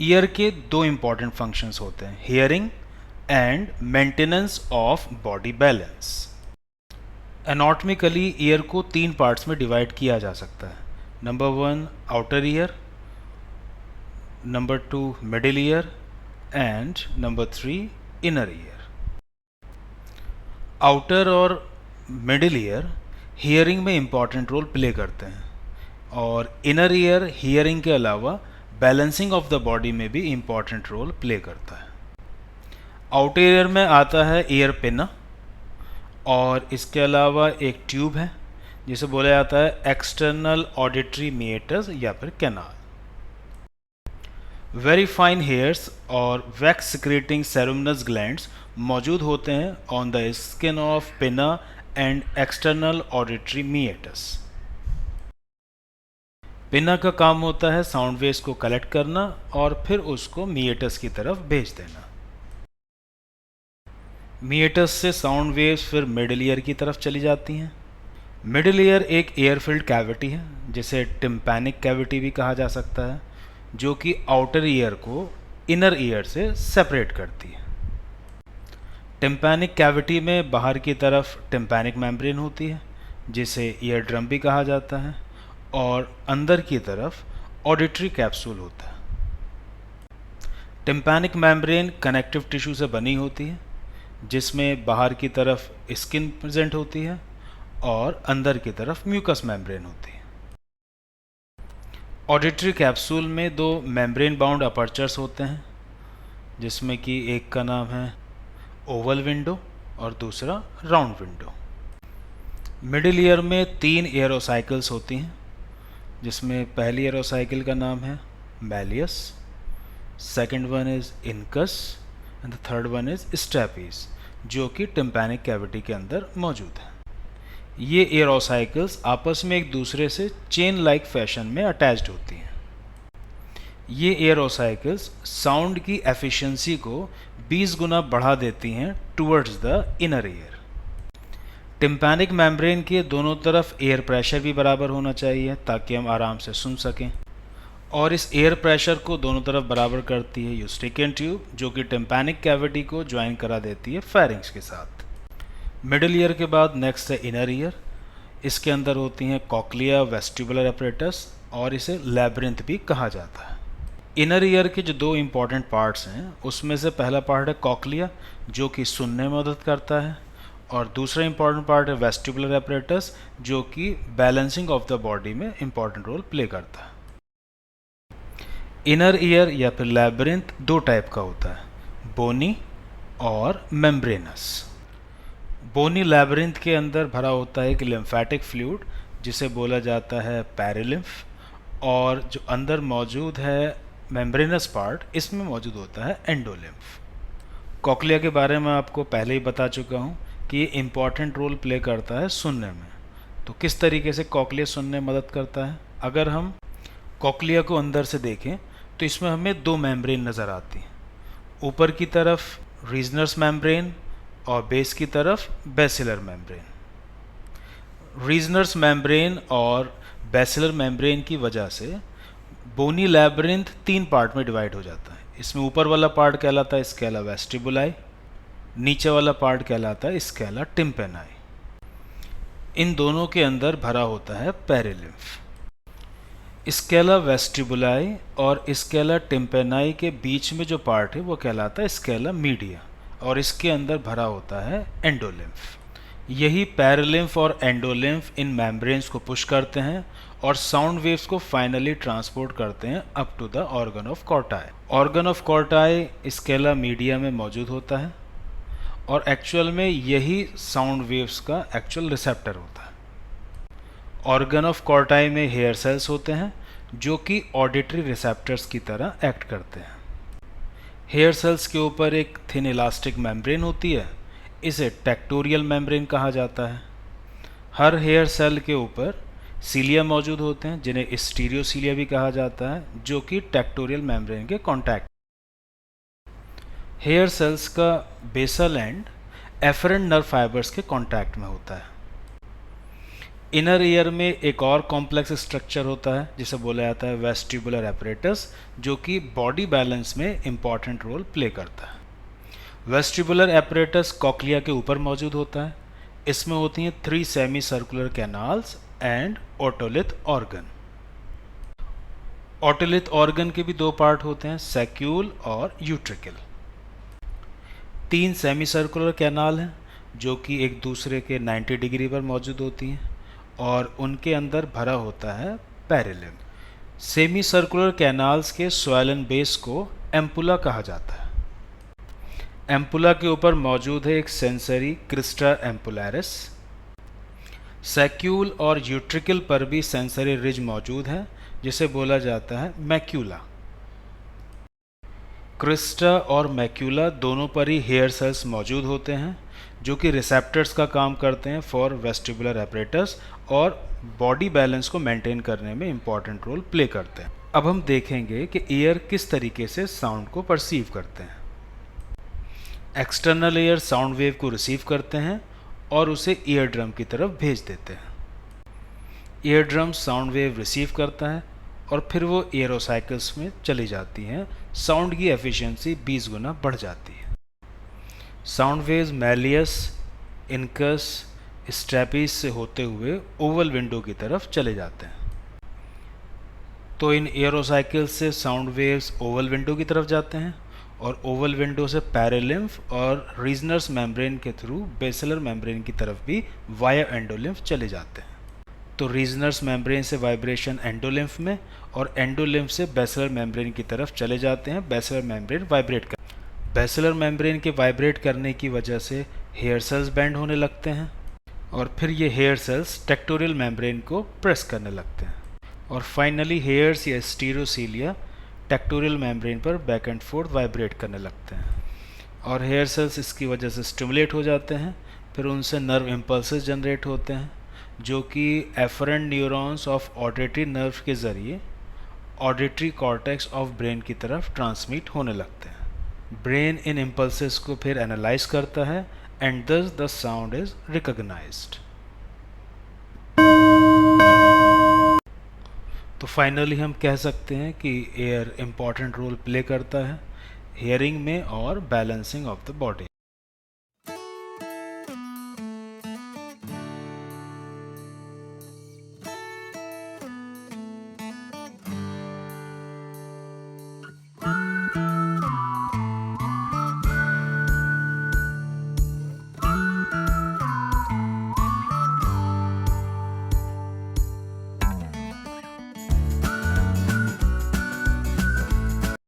Year के दो important functions होते हैं, hearing and maintenance of body balance. Anatomically year को तीन पार्ट्स में डिवाइड किया जा सकता है। Number 1 outer ear, number 2 middle ear and number 3 inner ear. Outer और मिडिल ईयर हियरिंग में इंपॉर्टेंट रोल प्ले करते हैं और इनर ईयर हियरिंग के अलावा बैलेंसिंग ऑफ द बॉडी में भी इंपॉर्टेंट रोल प्ले करता है। आउटर ईयर में आता है ईयर पिना और इसके अलावा एक ट्यूब है जिसे बोला जाता है एक्सटर्नल ऑडिटरी मीएटस या फिर कैनाल। वेरी फाइन हेयर्स और वैक्स सिक्रेटिंग सेरुमिनस ग्लैंड्स मौजूद होते हैं ऑन द स्किन ऑफ पिना एंड एक्सटर्नल ऑडिटरी मीएटस। पिना का काम होता है साउंड वेव्स को कलेक्ट करना और फिर उसको मीएटस की तरफ भेज देना। मीएटस से साउंड वेव्स फिर मिडिल ईयर की तरफ चली जाती हैं। मिडिल ईयर एक एयर फिल्ड कैविटी है जिसे टिम्पैनिक कैविटी भी कहा जा सकता है, जो कि आउटर ईयर को इनर ईयर से सेपरेट करती है। टिम्पैनिक कैविटी में बाहर की तरफ टिम्पैनिक मेम्ब्रेन होती है जिसे ईयर ड्रम भी कहा जाता है और अंदर की तरफ ऑडिटरी कैप्सूल होता है। टिम्पैनिक मेम्ब्रेन कनेक्टिव टिश्यू से बनी होती है जिसमें बाहर की तरफ स्किन प्रेजेंट होती है और अंदर की तरफ म्यूकस मेम्ब्रेन होती है। ऑडिटरी कैप्सूल में दो मेम्ब्रेन बाउंड अपर्चर्स होते हैं जिसमें कि एक का नाम है ओवल विंडो और दूसरा राउंड विंडो। मिडिल ईयर में 3 एरोसाइकिल्स होती हैं जिसमें पहली एरोसाइकिल का नाम है malleus, second one is incus and the third one is stapes, जो कि टिम्पैनिक कैविटी के अंदर मौजूद है। ये एरोसाइकिल्स आपस में एक दूसरे से चेन लाइक फैशन में अटैच्ड होती हैं। ये एरोसाइकिल्स साउंड की एफिशिएंसी को 20 गुना बढ़ा देती हैं towards the inner ear. Tympanic membrane के दोनों तरफ एयर प्रेशर भी बराबर होना चाहिए ताकि हम आराम से सुन सकें, और इस एयर प्रेशर को दोनों तरफ बराबर करती है यूस्ट्रिकियन ट्यूब, जो कि टिम्पैनिक कैविटी को ज्वाइन करा देती है फेरिंग्स के साथ। मिडिल ईयर के बाद नेक्स्ट है इनर ईयर। इसके अंदर होती हैं कॉक्लिया, वेस्टिबुलर एपरेटस और इसे लैब्रिंथ भी कहा जाता है। इनर ईयर के जो दो इम्पॉर्टेंट पार्ट्स हैं उसमें से पहला पार्ट है कॉक्लिया जो कि सुनने में मदद करता है, और दूसरा इंपॉर्टेंट पार्ट है वेस्टिबुलर एपरेटस जो कि बैलेंसिंग ऑफ द बॉडी में इंपॉर्टेंट रोल प्ले करता है। इनर ईयर या फिर लैब्रिंथ दो टाइप का होता है, बोनी और मेम्ब्रेनस। बोनी लैब्रिंथ के अंदर भरा होता है एक लिम्फेटिक फ्लूइड जिसे बोला जाता है पेरिलिम्फ, और जो अंदर मौजूद है मेम्ब्रेनस पार्ट इसमें मौजूद होता है एंडोलिम्फ। कॉक्लिया के बारे में आपको पहले ही बता चुका हूँ कि ये इम्पॉर्टेंट रोल प्ले करता है सुनने में। तो किस तरीके से कॉक्लिया सुनने में मदद करता है? अगर हम कॉक्लिया को अंदर से देखें तो इसमें हमें दो मेम्ब्रेन नज़र आती हैं, ऊपर की तरफ रीजनर्स मेम्ब्रेन और बेस की तरफ बेसिलर मेम्ब्रेन। रीजनर्स मेम्ब्रेन और बेसिलर मेम्ब्रेन की वजह से बोनी लैब्रिंथ 3 पार्ट में डिवाइड हो जाता है। इसमें ऊपर वाला पार्ट कहलाता है स्केला वेस्टिबुलाई, नीचे वाला पार्ट कहलाता है स्केला टिम्पेनाई। इन दोनों के अंदर भरा होता है पेरिलिम्फ। स्केला वेस्टिबुलाई और स्केला टिम्पेनाई के बीच में जो पार्ट है वो कहलाता है स्केला मीडिया, और इसके अंदर भरा होता है एंडोलिम्फ। यही पेरिलिम्फ और एंडोलिम्फ इन मेम्ब्रेन्स को पुश करते हैं और साउंड वेव्स को फाइनली ट्रांसपोर्ट करते हैं up to the organ of Corti. Organ of Corti scala media में मौजूद होता है और एक्चुअल में यही साउंड वेव्स का एक्चुअल रिसेप्टर होता है। ऑर्गन ऑफ कॉर्टाई में हेयर सेल्स होते हैं जो कि ऑडिटरी रिसेप्टर्स की तरह एक्ट करते हैं। हेयर सेल्स के ऊपर एक थिन इलास्टिक मेम्ब्रेन होती है, इसे टेक्टोरियल मेम्ब्रेन कहा जाता है। हर हेयर सेल के ऊपर सीलिया मौजूद होते हैं जिन्हें स्टीरियोसीलिया भी कहा जाता है, जो कि टेक्टोरियल मेम्ब्रेन के कॉन्टैक्ट। हेयर सेल्स का basal end afferent nerve fibres के कांटेक्ट में होता है। इनर ईयर में एक और कॉम्प्लेक्स स्ट्रक्चर होता है जिसे बोला जाता है वेस्टिबुलर एपरेटस, जो कि बॉडी बैलेंस में इम्पॉर्टेंट रोल प्ले करता है। वेस्टिबुलर एपरेटस कॉक्लिया के ऊपर मौजूद होता है। इसमें होती हैं 3 semi circular canals and otolith organ. Otolith organ के भी 2 पार्ट होते हैं, सैक्यूल और यूट्रिकल। 3 सेमी सर्कुलर कैनाल हैं जो कि एक दूसरे के 90 डिग्री पर मौजूद होती हैं और उनके अंदर भरा होता है पेरिलिम। सेमी सर्कुलर कैनाल्स के स्वैलन बेस को एम्पुला कहा जाता है। एम्पुला के ऊपर मौजूद है एक सेंसरी क्रिस्टा एम्पुलैरिस। सैक्यूल और यूट्रिकल पर भी सेंसरी रिज मौजूद है जिसे बोला जाता है मैक्यूला। क्रिस्टा और मैक्यूला दोनों पर ही हेयर सेल्स मौजूद होते हैं जो कि रिसेप्टर्स का काम करते हैं फॉर वेस्टिबुलर एपरेटस और बॉडी बैलेंस को मेंटेन करने में इम्पॉर्टेंट रोल प्ले करते हैं। अब हम देखेंगे कि ईयर किस तरीके से साउंड को परसीव करते हैं। एक्सटर्नल ईयर साउंड वेव को रिसीव करते हैं और उसे ईयर ड्रम की तरफ भेज देते हैं। Ear drum sound wave receive करता है और फिर वो एरोसाइकिल्स में चली जाती हैं। साउंड की एफिशिएंसी 20 गुना बढ़ जाती है। साउंड वेव्स मैलियस, इनकस, स्ट्रैपीज से होते हुए ओवल विंडो की तरफ चले जाते हैं। तो इन एरोसाइकिल्स से साउंड वेव्स ओवल विंडो की तरफ जाते हैं और ओवल विंडो से पैरेलिम्फ और रीजनर्स मेम्ब्रेन के थ्रू बेसिलर मेम्ब्रेन की तरफ भी वाया एंडोलिम्फ चले जाते हैं। तो रीजनर्स मेम्ब्रेन से वाइब्रेशन एंडोलिम्फ में और एंडोलिम्फ से बेसिलर मेम्ब्रेन की तरफ चले जाते हैं। बेसिलर मेम्ब्रेन वाइब्रेट कर बेसिलर मेम्ब्रेन के वाइब्रेट करने की वजह से हेयर सेल्स बैंड होने लगते हैं और फिर ये हेयर सेल्स टेक्टोरियल मेम्ब्रेन को प्रेस करने लगते हैं और फाइनली हेयर्स या स्टीरोसीलिया टेक्टोरियल मेम्ब्रेन पर बैक एंड फोर्थ वाइब्रेट करने लगते हैं और हेयर सेल्स इसकी वजह से स्टिमुलेट हो जाते हैं। फिर उनसे नर्व इम्पल्सेस जनरेट होते हैं जो कि afferent neurons of auditory nerve के ज़रिए ऑडिटरी कॉर्टेक्स ऑफ ब्रेन की तरफ ट्रांसमिट होने लगते हैं। ब्रेन इन इम्पल्सेस को फिर एनालाइज करता है एंड दस द साउंड इज रिकॉग्नाइज्ड। तो फाइनली हम कह सकते हैं कि एयर इम्पॉर्टेंट रोल प्ले करता है हियरिंग में और बैलेंसिंग ऑफ द बॉडी।